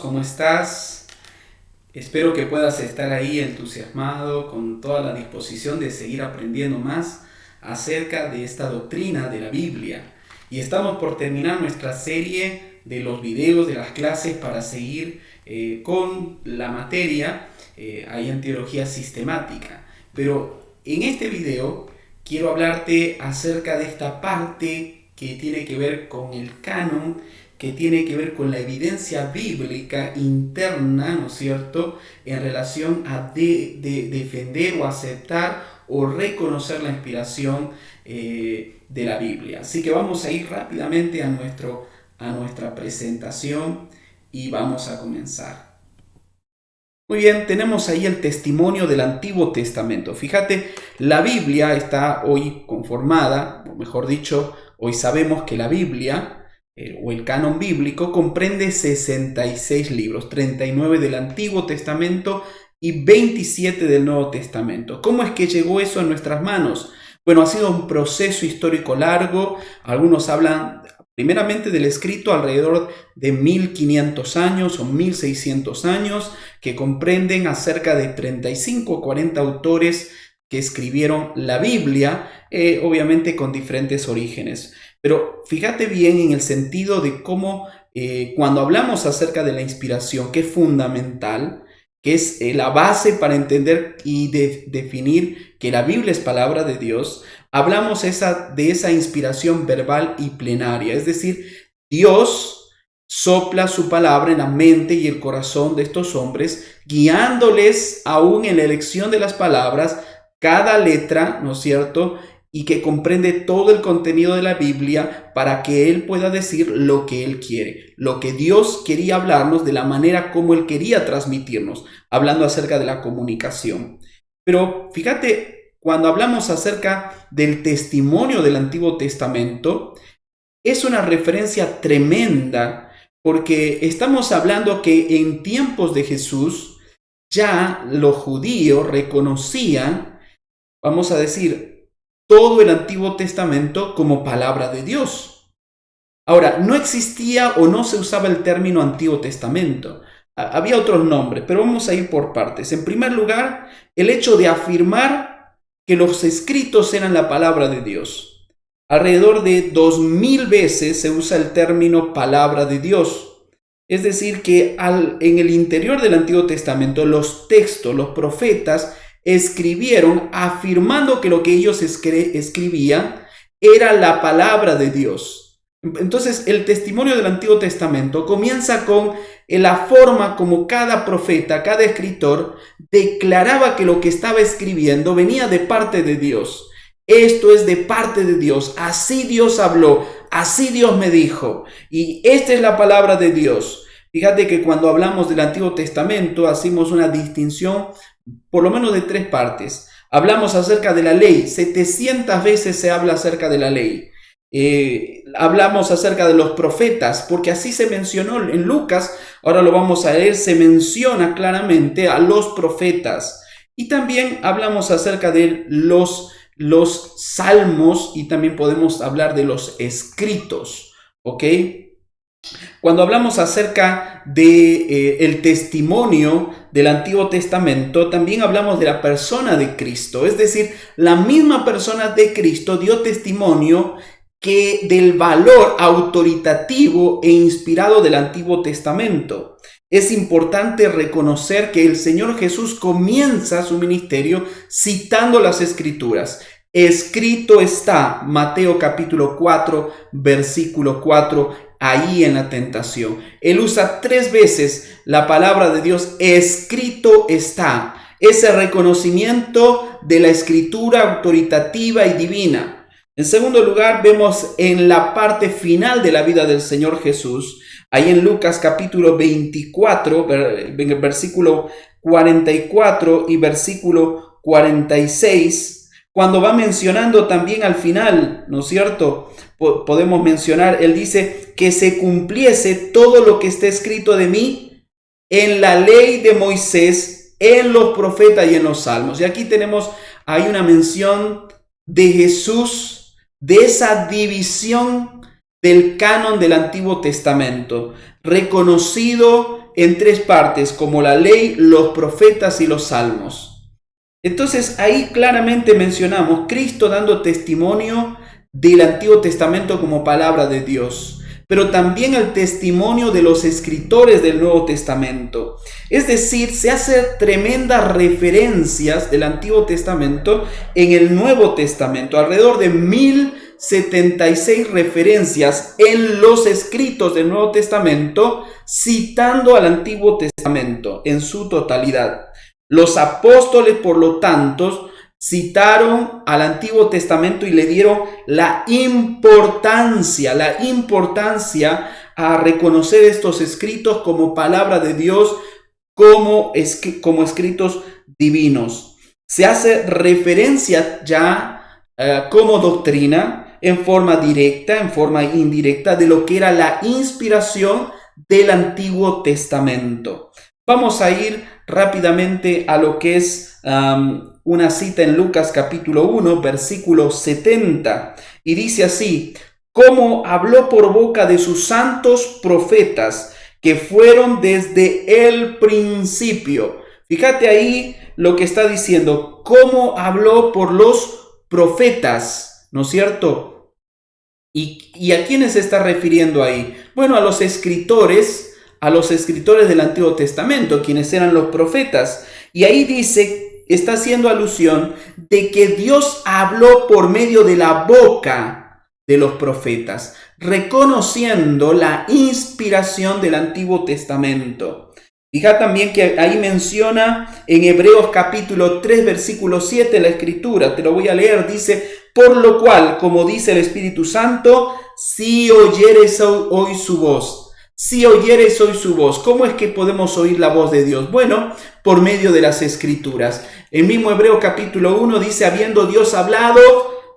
¿cómo estás? Espero que puedas estar ahí entusiasmado, con toda la disposición de seguir aprendiendo más acerca de esta doctrina de la Biblia. Y estamos por terminar nuestra serie de los videos de las clases para seguir con la materia ahí en teología sistemática. Pero en este video quiero hablarte acerca de esta parte que tiene que ver con el canon, que tiene que ver con la evidencia bíblica interna, ¿no es cierto?, en relación a defender o aceptar o reconocer la inspiración de la Biblia. Así que vamos a ir rápidamente a nuestra presentación y vamos a comenzar. Muy bien, tenemos ahí el testimonio del Antiguo Testamento. Fíjate, la Biblia está hoy conformada, o mejor dicho, hoy sabemos que la Biblia o el canon bíblico comprende 66 libros, 39 del Antiguo Testamento y 27 del Nuevo Testamento. ¿Cómo es que llegó eso a nuestras manos? Bueno, ha sido un proceso histórico largo. Algunos hablan primeramente del escrito alrededor de 1500 años o 1600 años, que comprenden a cerca de 35 o 40 autores que escribieron la Biblia, obviamente con diferentes orígenes. Pero fíjate bien en el sentido de cómo cuando hablamos acerca de la inspiración, que es fundamental, que es la base para entender y definir que la Biblia es palabra de Dios, hablamos de esa inspiración verbal y plenaria, es decir, Dios sopla su palabra en la mente y el corazón de estos hombres, guiándoles aún en la elección de las palabras, cada letra, ¿no es cierto?, y que comprende todo el contenido de la Biblia para que Él pueda decir lo que Él quiere, lo que Dios quería hablarnos de la manera como Él quería transmitirnos, hablando acerca de la comunicación. Pero fíjate, cuando hablamos acerca del testimonio del Antiguo Testamento, es una referencia tremenda, porque estamos hablando que en tiempos de Jesús ya los judíos reconocían, vamos a decir, todo el Antiguo Testamento como palabra de Dios. Ahora, no existía o no se usaba el término Antiguo Testamento. Había otros nombres, pero vamos a ir por partes. En primer lugar, el hecho de afirmar que los escritos eran la palabra de Dios. Alrededor de 2000 veces se usa el término palabra de Dios. Es decir, que en el interior del Antiguo Testamento, los textos, los profetas, escribieron afirmando que lo que ellos escribían era la palabra de Dios. Entonces, el testimonio del Antiguo Testamento comienza con la forma como cada profeta, cada escritor declaraba que lo que estaba escribiendo venía de parte de Dios. Esto es de parte de Dios. Así Dios habló, así Dios me dijo. Y esta es la palabra de Dios. Fíjate que cuando hablamos del Antiguo Testamento hacemos una distinción por lo menos de tres partes. Hablamos acerca de la ley, 700 veces se habla acerca de la ley. Hablamos acerca de los profetas, porque así se mencionó en Lucas, ahora lo vamos a leer, se menciona claramente a los profetas. Y también hablamos acerca de los salmos y también podemos hablar de los escritos, ¿ok? Cuando hablamos acerca del testimonio del Antiguo Testamento, también hablamos de la persona de Cristo. Es decir, la misma persona de Cristo dio testimonio del valor autoritativo e inspirado del Antiguo Testamento. Es importante reconocer que el Señor Jesús comienza su ministerio citando las Escrituras. Escrito está, Mateo capítulo 4, versículo 4, ahí en la tentación. Él usa 3 veces la palabra de Dios, escrito está. Ese reconocimiento de la escritura autoritativa y divina. En segundo lugar, vemos en la parte final de la vida del Señor Jesús, ahí en Lucas capítulo 24, versículo 44 y versículo 46, cuando va mencionando también al final, ¿no es cierto?, podemos mencionar, él dice que se cumpliese todo lo que está escrito de mí en la ley de Moisés, en los profetas y en los salmos. Y aquí hay una mención de Jesús, de esa división del canon del Antiguo Testamento, reconocido en 3 partes, como la ley, los profetas y los salmos. Entonces ahí claramente mencionamos Cristo dando testimonio del Antiguo Testamento como palabra de Dios, pero también el testimonio de los escritores del Nuevo Testamento. Es decir, se hacen tremendas referencias del Antiguo Testamento en el Nuevo Testamento, alrededor de 1076 referencias en los escritos del Nuevo Testamento, citando al Antiguo Testamento en su totalidad. Los apóstoles, por lo tanto, citaron al Antiguo Testamento y le dieron la importancia a reconocer estos escritos como palabra de Dios, como escritos divinos. Se hace referencia ya como doctrina, en forma directa, en forma indirecta, de lo que era la inspiración del Antiguo Testamento. Vamos a ir rápidamente a lo que es una cita en Lucas capítulo 1, versículo 70, y dice así: como habló por boca de sus santos profetas que fueron desde el principio. Fíjate ahí lo que está diciendo, cómo habló por los profetas, ¿no es cierto? ¿Y a quiénes se está refiriendo ahí? Bueno, a los escritores del Antiguo Testamento, quienes eran los profetas. Y ahí dice, está haciendo alusión de que Dios habló por medio de la boca de los profetas, reconociendo la inspiración del Antiguo Testamento. Fija también que ahí menciona en Hebreos capítulo 3, versículo 7 la escritura, te lo voy a leer, dice: por lo cual, como dice el Espíritu Santo, si oyereis hoy su voz. Si oyereis hoy su voz. ¿Cómo es que podemos oír la voz de Dios? Bueno, por medio de las Escrituras. El mismo Hebreo capítulo 1 dice: habiendo Dios hablado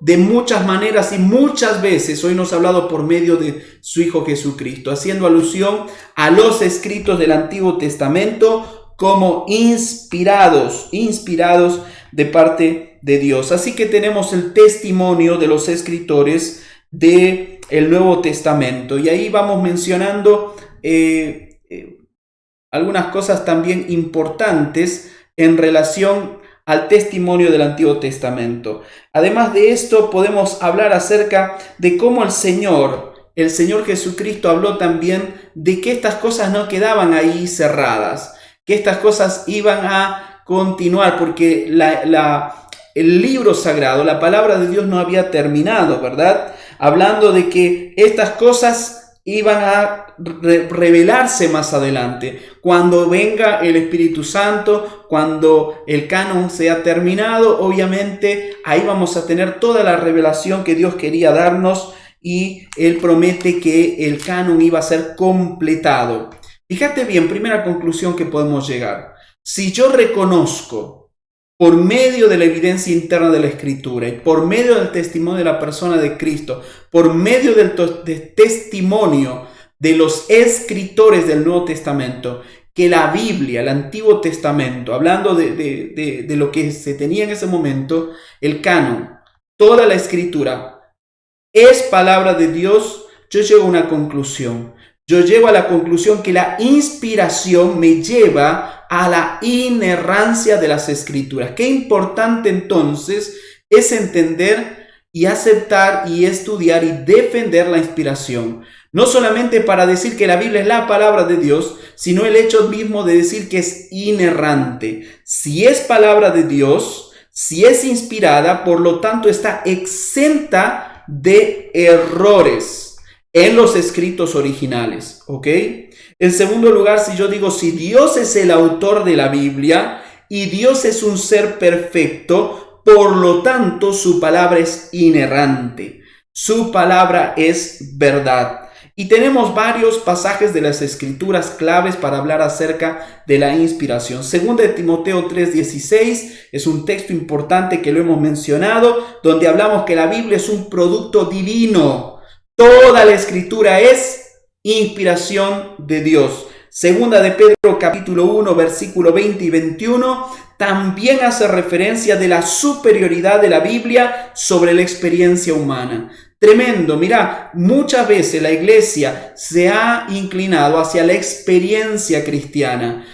de muchas maneras y muchas veces, hoy nos ha hablado por medio de su Hijo Jesucristo, haciendo alusión a los escritos del Antiguo Testamento como inspirados de parte de Dios. Así que tenemos el testimonio de los escritores del Nuevo Testamento, y ahí vamos mencionando algunas cosas también importantes en relación al testimonio del Antiguo Testamento. Además de esto, podemos hablar acerca de cómo el Señor Jesucristo habló también de que estas cosas no quedaban ahí cerradas, que estas cosas iban a continuar, porque el libro sagrado, la palabra de Dios no había terminado, ¿verdad? Hablando de que estas cosas iban a revelarse más adelante, cuando venga el Espíritu Santo, cuando el canon sea terminado. Obviamente ahí vamos a tener toda la revelación que Dios quería darnos, y Él promete que el canon iba a ser completado. Fíjate bien, primera conclusión que podemos llegar: si yo reconozco por medio de la evidencia interna de la Escritura y por medio del testimonio de la persona de Cristo, por medio del testimonio de los escritores del Nuevo Testamento, que la Biblia, el Antiguo Testamento, hablando de lo que se tenía en ese momento, el canon, toda la Escritura es palabra de Dios, yo llego a una conclusión. Yo llego a la conclusión que la inspiración me lleva a la inerrancia de las Escrituras. Qué importante entonces es entender y aceptar y estudiar y defender la inspiración. No solamente para decir que la Biblia es la palabra de Dios, sino el hecho mismo de decir que es inerrante. Si es palabra de Dios, si es inspirada, por lo tanto está exenta de errores en los escritos originales, ¿ok? En segundo lugar, si yo digo, si Dios es el autor de la Biblia y Dios es un ser perfecto, por lo tanto su palabra es inerrante, su palabra es verdad. Y tenemos varios pasajes de las Escrituras claves para hablar acerca de la inspiración. Segunda de Timoteo 3:16 es un texto importante que lo hemos mencionado, donde hablamos que la Biblia es un producto divino. Toda la Escritura es inspiración de Dios. Segunda de Pedro capítulo 1 versículo 20 y 21 también hace referencia de la superioridad de la Biblia sobre la experiencia humana. Tremendo. Mira, muchas veces la iglesia se ha inclinado hacia la experiencia cristiana.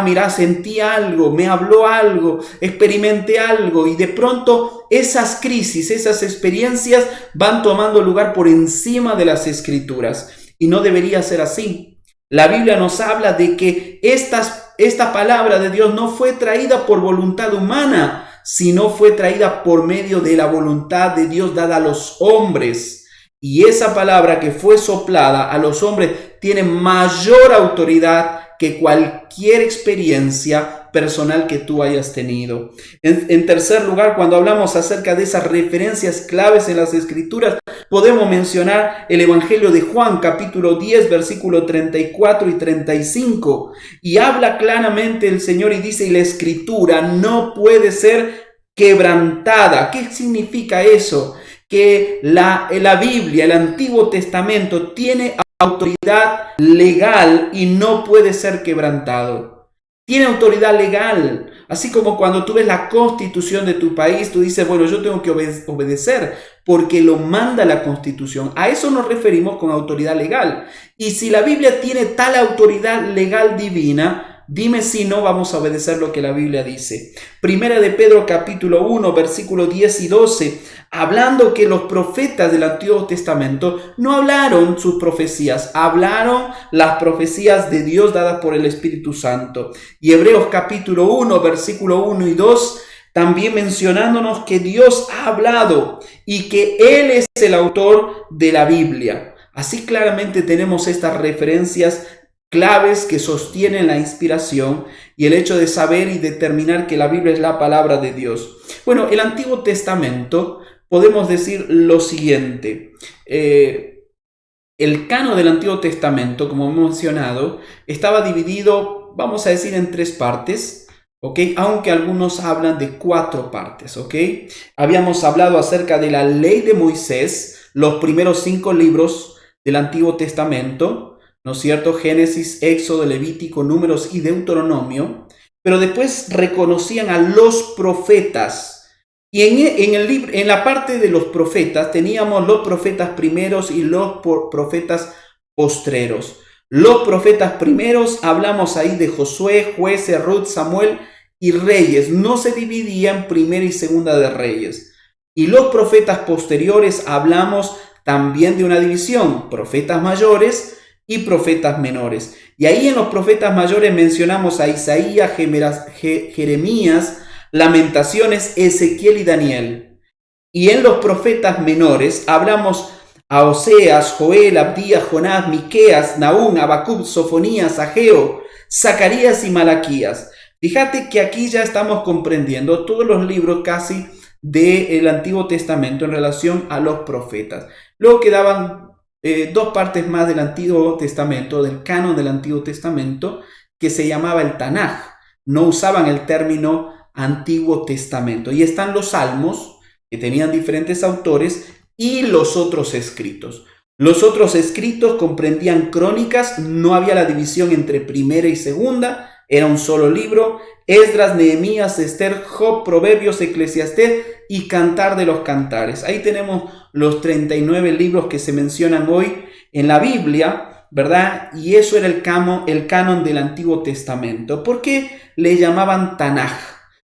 Mira, sentí algo, me habló algo, experimenté algo, y de pronto esas crisis, esas experiencias van tomando lugar por encima de las escrituras. Y no debería ser así. La Biblia nos habla de que esta palabra de Dios no fue traída por voluntad humana, sino fue traída por medio de la voluntad de Dios dada a los hombres. Y esa palabra que fue soplada a los hombres tiene mayor autoridad que cualquier experiencia personal que tú hayas tenido. En tercer lugar, cuando hablamos acerca de esas referencias claves en las Escrituras, podemos mencionar el Evangelio de Juan, capítulo 10, versículo 34 y 35. Y habla claramente el Señor y dice, y la Escritura no puede ser quebrantada. ¿Qué significa eso? Que la Biblia, el Antiguo Testamento, tiene autoridad legal y no puede ser quebrantado. Tiene autoridad legal. Así como cuando tú ves la constitución de tu país, tú dices, bueno, yo tengo que obedecer porque lo manda la constitución. A eso nos referimos con autoridad legal. Y si la Biblia tiene tal autoridad legal divina, dime si no vamos a obedecer lo que la Biblia dice. Primera de Pedro capítulo 1, versículos 10 y 12, hablando que los profetas del Antiguo Testamento no hablaron sus profecías, hablaron las profecías de Dios dadas por el Espíritu Santo. Y Hebreos capítulo 1, versículo 1 y 2, también mencionándonos que Dios ha hablado y que Él es el autor de la Biblia. Así claramente tenemos estas referencias claves que sostienen la inspiración y el hecho de saber y determinar que la Biblia es la palabra de Dios. Bueno, el Antiguo Testamento, podemos decir lo siguiente. El canon del Antiguo Testamento, como hemos mencionado, estaba dividido, vamos a decir, en 3 partes, ¿ok? Aunque algunos hablan de 4 partes, ¿ok? Habíamos hablado acerca de la ley de Moisés, los primeros 5 libros del Antiguo Testamento, ¿no es cierto? Génesis, Éxodo, Levítico, Números y Deuteronomio. Pero después reconocían a los profetas. Y en la parte de los profetas teníamos los profetas primeros y los profetas postreros. Los profetas primeros, hablamos ahí de Josué, Jueces, Ruth, Samuel y Reyes. No se dividía en primera y segunda de Reyes. Y los profetas posteriores, hablamos también de una división, profetas mayores y profetas menores. Y ahí en los profetas mayores mencionamos a Isaías, Jeremías, Lamentaciones, Ezequiel y Daniel. Y en los profetas menores hablamos a Oseas, Joel, Abdías, Jonás, Miqueas, Nahum, Habacuc, Sofonías, Ageo, Zacarías y Malaquías. Fíjate que aquí ya estamos comprendiendo todos los libros casi del Antiguo Testamento en relación a los profetas. Luego quedaban 2 partes más del Antiguo Testamento, del canon del Antiguo Testamento, que se llamaba el Tanaj. No usaban el término Antiguo Testamento. Y están los Salmos, que tenían diferentes autores, y los otros escritos. Los otros escritos comprendían crónicas, no había la división entre primera y segunda, era un solo libro. Esdras, Nehemías, Esther, Job, Proverbios, Eclesiastés y Cantar de los Cantares. Ahí tenemos los 39 libros que se mencionan hoy en la Biblia, ¿verdad? Y eso era el canon del Antiguo Testamento. ¿Por qué le llamaban Tanaj?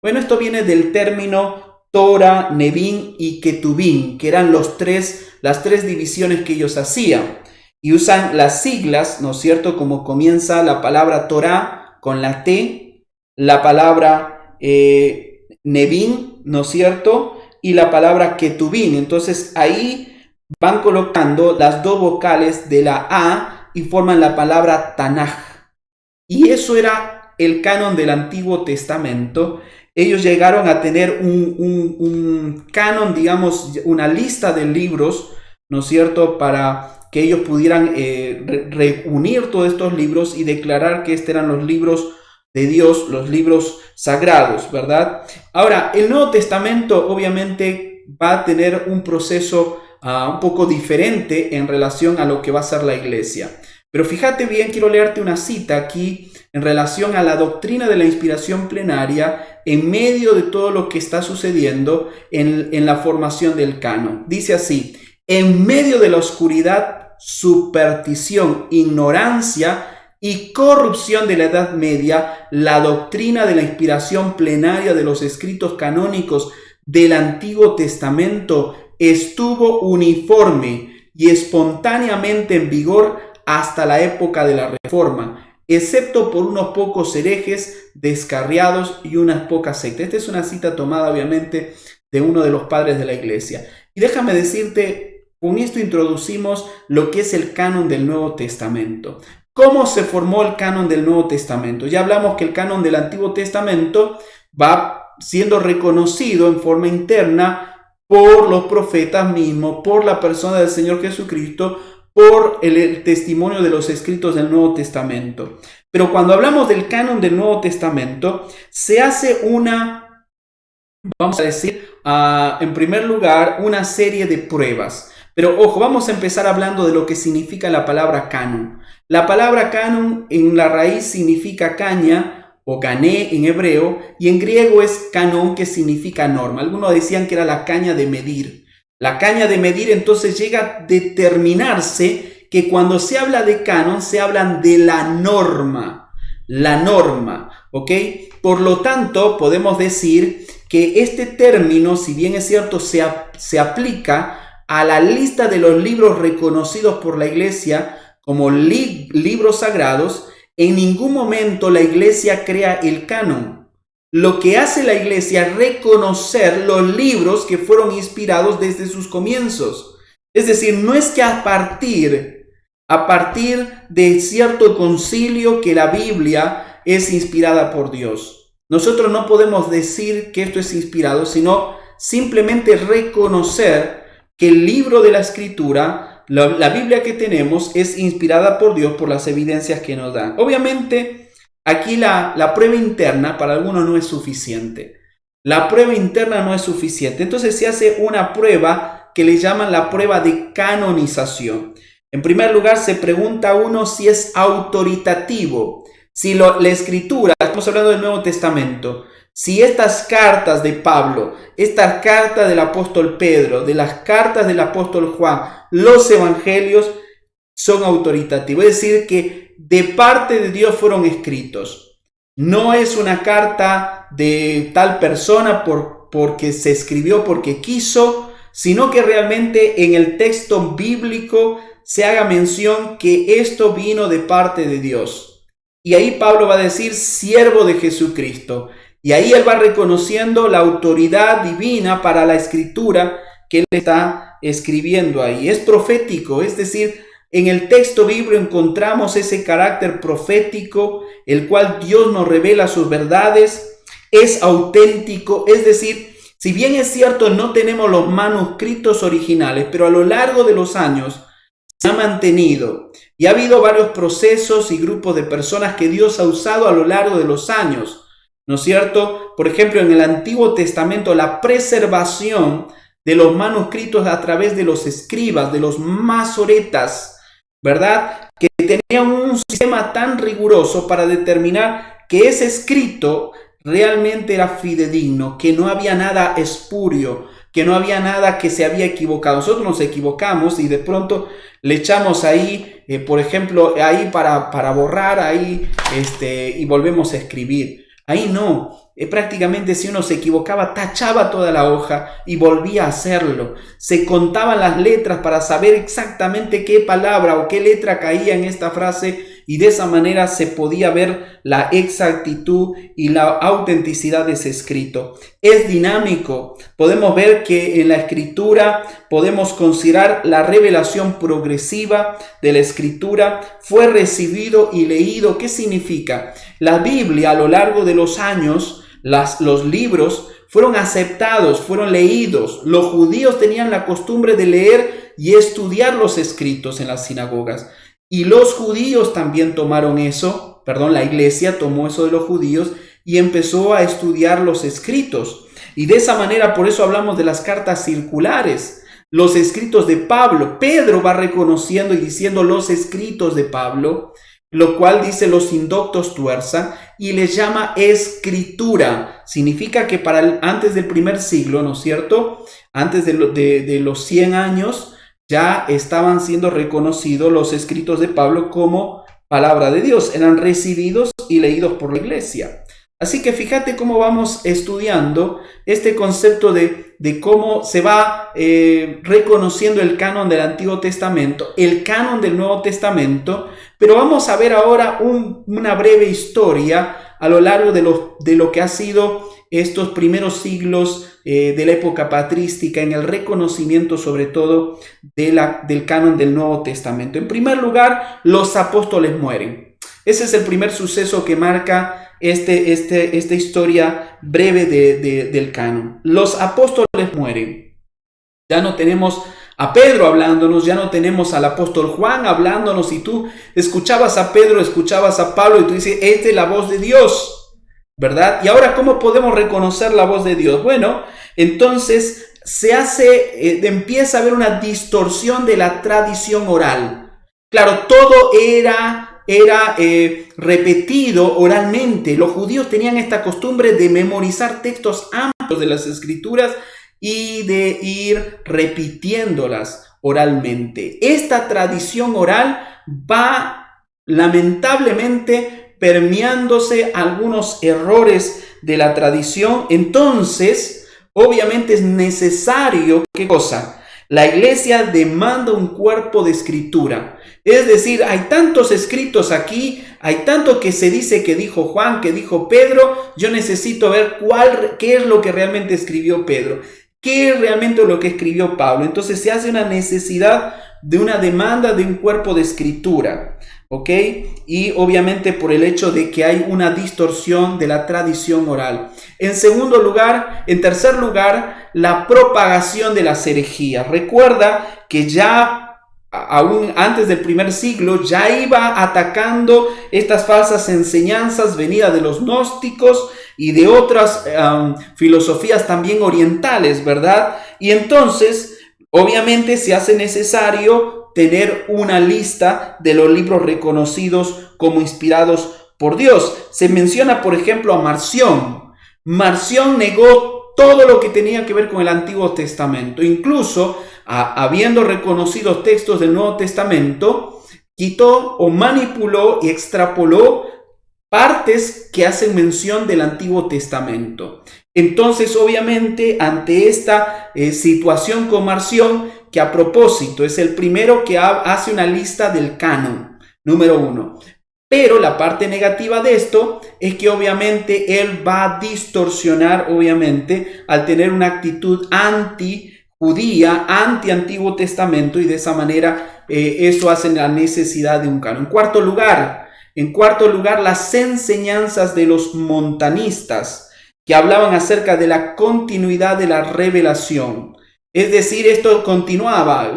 Bueno, esto viene del término Torah, Nevim y Ketubim, que eran las tres divisiones que ellos hacían. Y usan las siglas, ¿no es cierto? Como comienza la palabra Torah con la T, la palabra Nevim, ¿no es cierto? Y la palabra Ketubim. Entonces ahí van colocando las 2 vocales de la A y forman la palabra Tanaj. Y eso era el canon del Antiguo Testamento. Ellos llegaron a tener un canon, digamos, una lista de libros, ¿no es cierto?, para que ellos pudieran reunir todos estos libros y declarar que estos eran los libros de Dios, los libros sagrados, ¿verdad? Ahora, el Nuevo Testamento obviamente va a tener un proceso un poco diferente en relación a lo que va a ser la iglesia. Pero fíjate bien, quiero leerte una cita aquí en relación a la doctrina de la inspiración plenaria en medio de todo lo que está sucediendo en la formación del canon. Dice así: En medio de la oscuridad, superstición, ignorancia y corrupción de la Edad Media, la doctrina de la inspiración plenaria de los escritos canónicos del Antiguo Testamento estuvo uniforme y espontáneamente en vigor hasta la época de la Reforma, excepto por unos pocos herejes descarriados y unas pocas sectas. Esta es una cita tomada obviamente de uno de los padres de la iglesia. Y déjame decirte, con esto introducimos lo que es el canon del Nuevo Testamento. ¿Cómo se formó el canon del Nuevo Testamento? Ya hablamos que el canon del Antiguo Testamento va siendo reconocido en forma interna por los profetas mismos, por la persona del Señor Jesucristo, por el testimonio de los escritos del Nuevo Testamento. Pero cuando hablamos del canon del Nuevo Testamento, se hace una, vamos a decir, en primer lugar, una serie de pruebas. Pero ojo, vamos a empezar hablando de lo que significa la palabra canon. La palabra canon en la raíz significa caña, o cané en hebreo, y en griego es canon, que significa norma. Algunos decían que era la caña de medir. La caña de medir entonces llega a determinarse que cuando se habla de canon, se habla de la norma, ¿ok? Por lo tanto, podemos decir que este término, si bien es cierto, se aplica a la lista de los libros reconocidos por la iglesia como libros sagrados. En ningún momento la iglesia crea el canon. Lo que hace la iglesia es reconocer los libros que fueron inspirados desde sus comienzos. Es decir, no es que a partir de cierto concilio que la Biblia es inspirada por Dios. Nosotros no podemos decir que esto es inspirado, sino simplemente reconocer que el libro de la Escritura, la Biblia que tenemos, es inspirada por Dios por las evidencias que nos dan. Obviamente, aquí la prueba interna para algunos no es suficiente. La prueba interna no es suficiente. Entonces se hace una prueba que le llaman la prueba de canonización. En primer lugar, se pregunta a uno si es autoritativo. Si la Escritura, estamos hablando del Nuevo Testamento, si estas cartas de Pablo, esta carta del apóstol Pedro, de las cartas del apóstol Juan, los evangelios son autoritativos, es decir, que de parte de Dios fueron escritos. No es una carta de tal persona porque se escribió porque quiso, sino que realmente en el texto bíblico se haga mención que esto vino de parte de Dios. Y ahí Pablo va a decir siervo de Jesucristo. Y ahí él va reconociendo la autoridad divina para la escritura que él está escribiendo ahí. Es profético, es decir, en el texto bíblico encontramos ese carácter profético, el cual Dios nos revela sus verdades, es auténtico, es decir, si bien es cierto no tenemos los manuscritos originales, pero a lo largo de los años se ha mantenido y ha habido varios procesos y grupos de personas que Dios ha usado a lo largo de los años. ¿No es cierto? Por ejemplo, en el Antiguo Testamento, la preservación de los manuscritos a través de los escribas, de los masoretas, ¿verdad? Que tenían un sistema tan riguroso para determinar que ese escrito realmente era fidedigno, que no había nada espurio, que no había nada que se había equivocado. Nosotros nos equivocamos y de pronto le echamos ahí, por ejemplo, ahí para borrar ahí, y volvemos a escribir. Ahí no, prácticamente si uno se equivocaba, tachaba toda la hoja y volvía a hacerlo. Se contaban las letras para saber exactamente qué palabra o qué letra caía en esta frase y de esa manera se podía ver la exactitud y la autenticidad de ese escrito. Es dinámico. Podemos ver que en la escritura podemos considerar la revelación progresiva de la escritura. Fue recibido y leído. ¿Qué significa? La Biblia a lo largo de los años, los libros fueron aceptados, fueron leídos. Los judíos tenían la costumbre de leer y estudiar los escritos en las sinagogas. Y los judíos también tomaron eso, la iglesia tomó eso de los judíos y empezó a estudiar los escritos. Y de esa manera, por eso hablamos de las cartas circulares, los escritos de Pablo. Pedro va reconociendo y diciendo los escritos de Pablo, lo cual dice los indoctos tuerza y les llama escritura. Significa que antes del primer siglo, ¿no es cierto? Antes de los 100 años, ya estaban siendo reconocidos los escritos de Pablo como palabra de Dios, eran recibidos y leídos por la iglesia. Así que fíjate cómo vamos estudiando este concepto de cómo se va reconociendo el canon del Antiguo Testamento, el canon del Nuevo Testamento, pero vamos a ver ahora una breve historia a lo largo de lo que ha sido estos primeros siglos de la época patrística en el reconocimiento sobre todo del canon del Nuevo Testamento. En primer lugar, los apóstoles mueren. Ese es el primer suceso que marca esta historia breve del canon. Los apóstoles mueren. Ya no tenemos a Pedro hablándonos, ya no tenemos al apóstol Juan hablándonos, y tú escuchabas a Pedro, escuchabas a Pablo y tú dices, esta es la voz de Dios, ¿verdad? Y ahora, ¿cómo podemos reconocer la voz de Dios? Bueno, entonces empieza a haber una distorsión de la tradición oral. Claro, todo era repetido oralmente. Los judíos tenían esta costumbre de memorizar textos amplios de las Escrituras y de ir repitiéndolas oralmente. Esta tradición oral va lamentablemente permeándose algunos errores de la tradición. Entonces, obviamente es necesario, ¿qué cosa? La iglesia demanda un cuerpo de escritura. Es decir, hay tantos escritos aquí, hay tanto que se dice que dijo Juan, que dijo Pedro. Yo necesito ver qué es lo que realmente escribió Pedro, qué es realmente lo que escribió Pablo. Entonces se hace una necesidad de una demanda de un cuerpo de escritura, ¿ok? Y obviamente por el hecho de que hay una distorsión de la tradición oral. En tercer lugar, la propagación de las herejías. Recuerda que ya aún antes del primer siglo ya iba atacando estas falsas enseñanzas venidas de los gnósticos y de otras filosofías también orientales, ¿verdad? Y entonces, obviamente, se hace necesario tener una lista de los libros reconocidos como inspirados por Dios. Se menciona, por ejemplo, a Marción. Marción negó todo lo que tenía que ver con el Antiguo Testamento. Incluso, habiendo reconocido textos del Nuevo Testamento, quitó o manipuló y extrapoló partes que hacen mención del Antiguo Testamento. Entonces, obviamente, ante esta situación con Marción, que a propósito es el primero que hace una lista del canon, número 1. Pero la parte negativa de esto es que obviamente él va a distorsionar, obviamente, al tener una actitud anti-judía, anti-Antiguo Testamento, y de esa manera eso hace la necesidad de un canon. En cuarto lugar, las enseñanzas de los montanistas, que hablaban acerca de la continuidad de la revelación. Es decir, esto continuaba,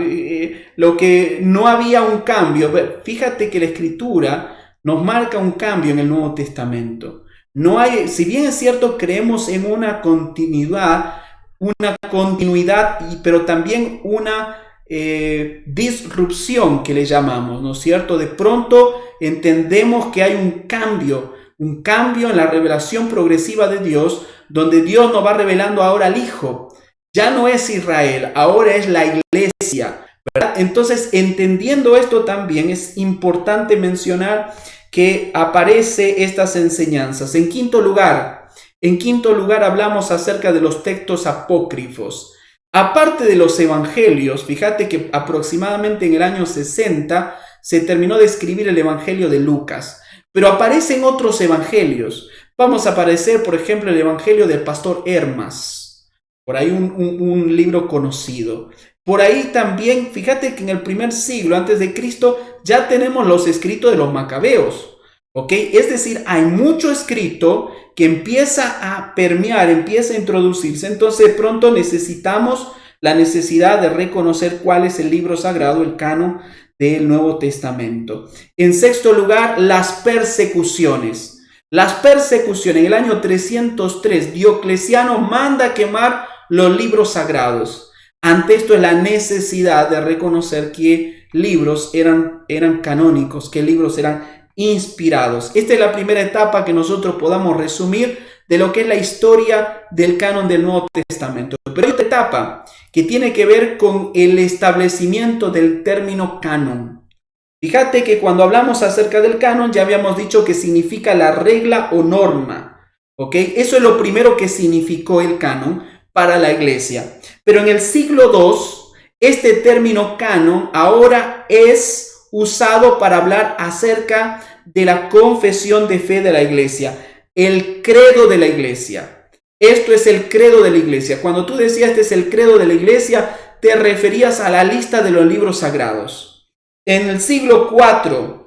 lo que no había un cambio. Fíjate que la Escritura nos marca un cambio en el Nuevo Testamento. No hay, si bien es cierto, creemos en una continuidad, pero también una disrupción que le llamamos, ¿no es cierto? De pronto entendemos que hay un cambio en la revelación progresiva de Dios, donde Dios nos va revelando ahora al Hijo. Ya no es Israel, ahora es la iglesia, ¿verdad? Entonces, entendiendo esto también es importante mencionar que aparece estas enseñanzas. En quinto lugar hablamos acerca de los textos apócrifos. Aparte de los evangelios, fíjate que aproximadamente en el año 60 se terminó de escribir el evangelio de Lucas, pero aparecen otros evangelios. Vamos a aparecer, por ejemplo, el evangelio del pastor Hermas, por ahí un libro conocido. Por ahí también, fíjate que en el primer siglo antes de Cristo ya tenemos los escritos de los macabeos, ¿ok? Es decir, hay mucho escrito que empieza a permear, empieza a introducirse. Entonces, de pronto necesitamos la necesidad de reconocer cuál es el libro sagrado, el canon del Nuevo Testamento. En sexto lugar, las persecuciones. Las persecuciones. En el año 303, Diocleciano manda quemar los libros sagrados. Ante esto es la necesidad de reconocer que libros eran canónicos, que libros eran inspirados. Esta es la primera etapa que nosotros podamos resumir de lo que es la historia del canon del Nuevo Testamento. Pero hay otra etapa que tiene que ver con el establecimiento del término canon. Fíjate que cuando hablamos acerca del canon ya habíamos dicho que significa la regla o norma. ¿Ok? Eso es lo primero que significó el canon para la iglesia. Pero en el siglo II, este término canon ahora es usado para hablar acerca de la confesión de fe de la iglesia, el credo de la iglesia. Esto es el credo de la iglesia. Cuando tú decías este es el credo de la iglesia, te referías a la lista de los libros sagrados. En el siglo IV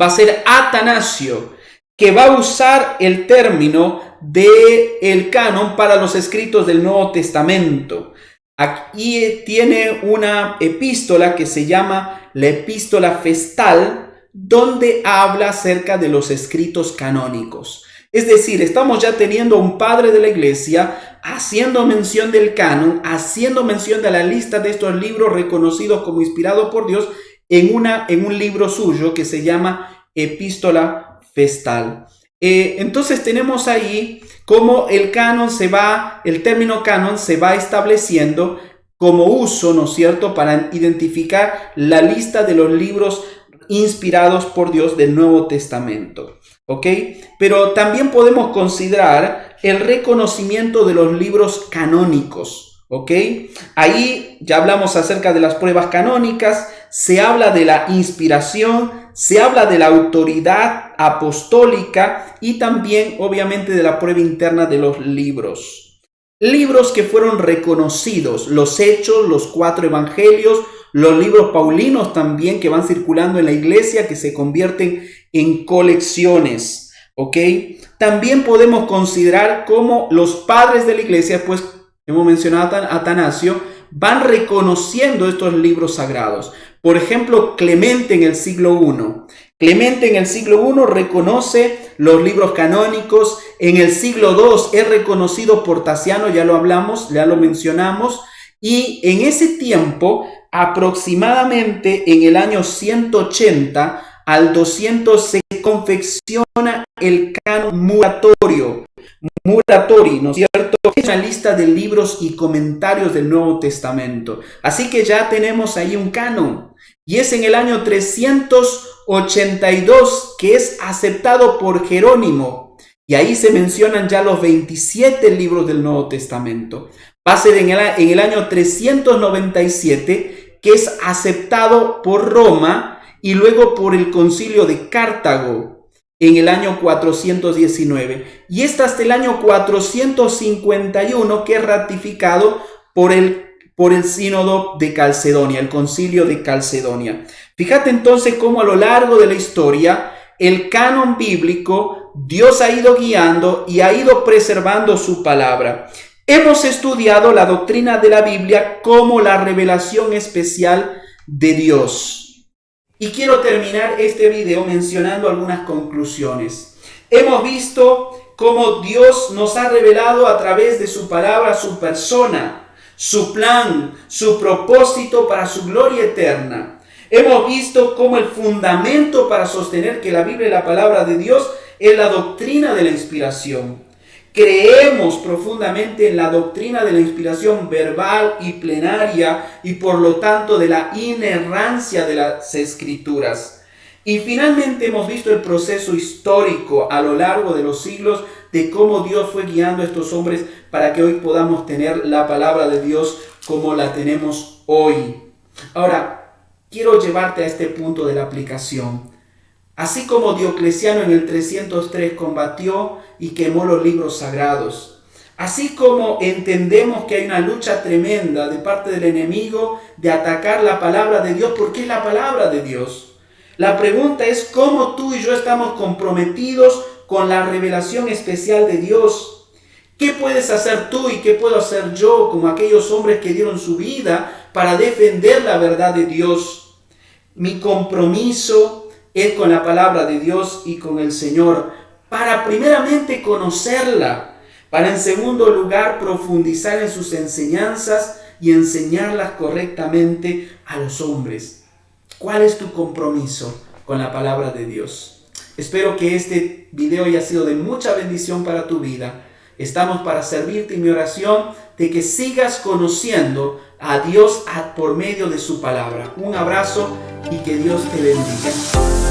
va a ser Atanasio, que va a usar el término de el canon para los escritos del Nuevo Testamento. Aquí tiene una epístola que se llama la epístola festal, donde habla acerca de los escritos canónicos. Es decir, estamos ya teniendo un padre de la iglesia haciendo mención del canon, haciendo mención de la lista de estos libros reconocidos como inspirados por Dios en un libro suyo que se llama epístola festal. Entonces tenemos ahí cómo el término canon se va estableciendo como uso, ¿no es cierto?, para identificar la lista de los libros inspirados por Dios del Nuevo Testamento. ¿Ok? Pero también podemos considerar el reconocimiento de los libros canónicos. ¿Ok? Ahí ya hablamos acerca de las pruebas canónicas, se habla de la inspiración, se habla de la autoridad apostólica y también obviamente de la prueba interna de los libros. Libros que fueron reconocidos, los Hechos, los 4 Evangelios, los libros paulinos también que van circulando en la iglesia, que se convierten en colecciones. ¿Ok? También podemos considerar cómo los padres de la iglesia, pues hemos mencionado a Atanasio, van reconociendo estos libros sagrados. Por ejemplo, Clemente en el siglo I. Clemente en el siglo I reconoce los libros canónicos. En el siglo II es reconocido por Tasiano, ya lo hablamos, ya lo mencionamos. Y en ese tiempo, aproximadamente en el año 180 al 200, se confecciona el canon Muratori, ¿no es cierto? Es una lista de libros y comentarios del Nuevo Testamento. Así que ya tenemos ahí un canon. Y es en el año 382 que es aceptado por Jerónimo. Y ahí se mencionan ya los 27 libros del Nuevo Testamento. Va a ser en el año 397 que es aceptado por Roma y luego por el Concilio de Cartago en el año 419. Y es hasta el año 451 que es ratificado por el Sínodo de Calcedonia, el Concilio de Calcedonia. Fíjate entonces cómo a lo largo de la historia el canon bíblico Dios ha ido guiando y ha ido preservando su palabra. Hemos estudiado la doctrina de la Biblia como la revelación especial de Dios. Y quiero terminar este video mencionando algunas conclusiones. Hemos visto cómo Dios nos ha revelado a través de su palabra su persona, su plan, su propósito para su gloria eterna. Hemos visto cómo el fundamento para sostener que la Biblia es la palabra de Dios es la doctrina de la inspiración. Creemos profundamente en la doctrina de la inspiración verbal y plenaria y por lo tanto de la inerrancia de las Escrituras. Y finalmente hemos visto el proceso histórico a lo largo de los siglos de cómo Dios fue guiando a estos hombres para que hoy podamos tener la palabra de Dios como la tenemos hoy. Ahora, quiero llevarte a este punto de la aplicación. Así como Diocleciano en el 303 combatió y quemó los libros sagrados, así como entendemos que hay una lucha tremenda de parte del enemigo de atacar la palabra de Dios, porque es la palabra de Dios. La pregunta es cómo tú y yo estamos comprometidos con la revelación especial de Dios. ¿Qué puedes hacer tú y qué puedo hacer yo como aquellos hombres que dieron su vida para defender la verdad de Dios? Mi compromiso es con la palabra de Dios y con el Señor, para primeramente conocerla, para en segundo lugar profundizar en sus enseñanzas y enseñarlas correctamente a los hombres. ¿Cuál es tu compromiso con la palabra de Dios? Espero que este video haya sido de mucha bendición para tu vida. Estamos para servirte, en mi oración de que sigas conociendo a Dios por medio de su palabra. Un abrazo y que Dios te bendiga.